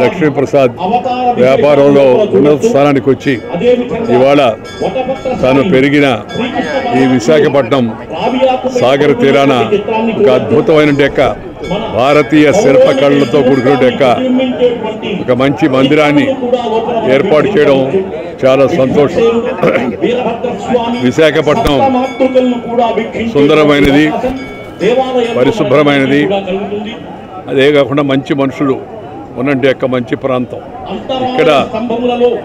లక్ష్మీప్రసాద్ వ్యాపారంలో ఉన్నత స్థానానికి వచ్చి ఇవాళ తాను పెరిగిన ఈ విశాఖపట్నం సాగర తీరాన ఒక అద్భుతమైన డెక్క భారతీయ శిల్పకళలతో కూడుకున్న డెక్క ఒక మంచి మందిరాన్ని ఏర్పాటు చేయడం చాలా సంతోషం. విశాఖపట్నం సుందరమైనది, పరిశుభ్రమైనది, అదే కాకుండా మంచి మనుషులు ఉన్నంటే యొక్క మంచి ప్రాంతం. ఇక్కడ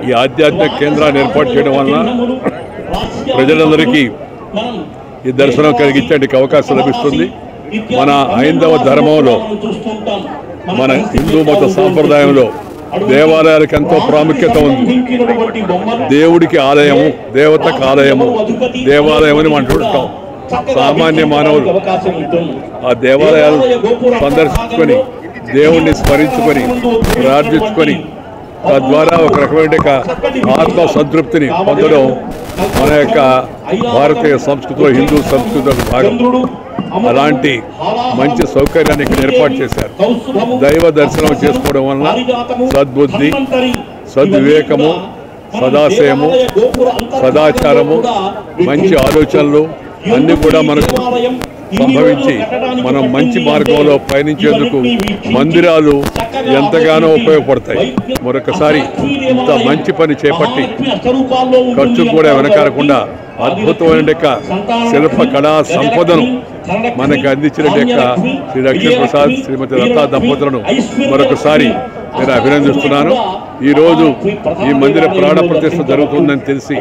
ఈ ఆధ్యాత్మిక కేంద్రాన్ని ఏర్పాటు చేయడం వలన ప్రజలందరికీ ఈ దర్శనం కలిగించడానికి అవకాశం లభిస్తుంది. మన హైందవ ధర్మంలో, మన హిందూ మత సాంప్రదాయంలో దేవాలయాలకు ఎంతో ప్రాముఖ్యత ఉంది. దేవుడికి ఆలయము, దేవతకు ఆలయము, దేవాలయం అని మనం చూస్తాం. సామాన్య మానవులు ఆ దేవాలయాలు సందర్శించుకొని దేవుణ్ణి స్మరించుకొని ప్రార్థించుకొని తద్వారా ఒక రకమైన ఆత్మ సంతృప్తిని పొందడం మన యొక్క భారతీయ సంస్కృతిలో, హిందూ సంస్కృతిలో భాగం. అలాంటి మంచి సౌకర్యాన్ని ఇక్కడ ఏర్పాటు చేశారు. దైవ దర్శనం చేసుకోవడం వలన సద్బుద్ధి, సద్వివేకము, సదాశయము, సదాచారము, మంచి ఆలోచనలు అన్నీ కూడా మనకు సంభవించి మనం మంచి మార్గంలో పయనించేందుకు మందిరాలు ఎంతగానో ఉపయోగపడతాయి. మరొకసారి ఇంత మంచి పని చేపట్టి ఖర్చు కూడా వెనకాడకుండా అద్భుతమైన శిల్ప కళా సంపదను మనకు అందించిన శ్రీ లక్ష్మీప్రసాద్, శ్రీమతి లతా దంపతులను మరొకసారి నేను అభినందిస్తున్నాను. ఈరోజు ఈ మందిర ప్రాణ ప్రతిష్ఠ జరుగుతుందని తెలిసి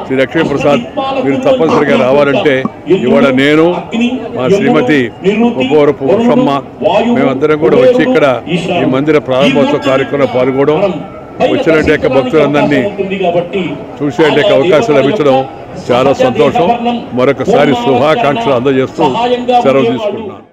శ్రీ లక్ష్మీప్రసాద్ మీరు తప్పనిసరిగా రావాలంటే ఇవాళ నేను, మా శ్రీమతి ఉపవరపు ఉషమ్మ మేమందరం కూడా వచ్చి ఇక్కడ ఈ మందిర ప్రారంభోత్సవ కార్యక్రమంలో పాల్గొనడం, వచ్చినట్టు భక్తులందరినీ చూసే అవకాశం లభించడం చాలా సంతోషం. మరొకసారి శుభాకాంక్షలు అందజేస్తూ సెలవు తీసుకుంటున్నాను.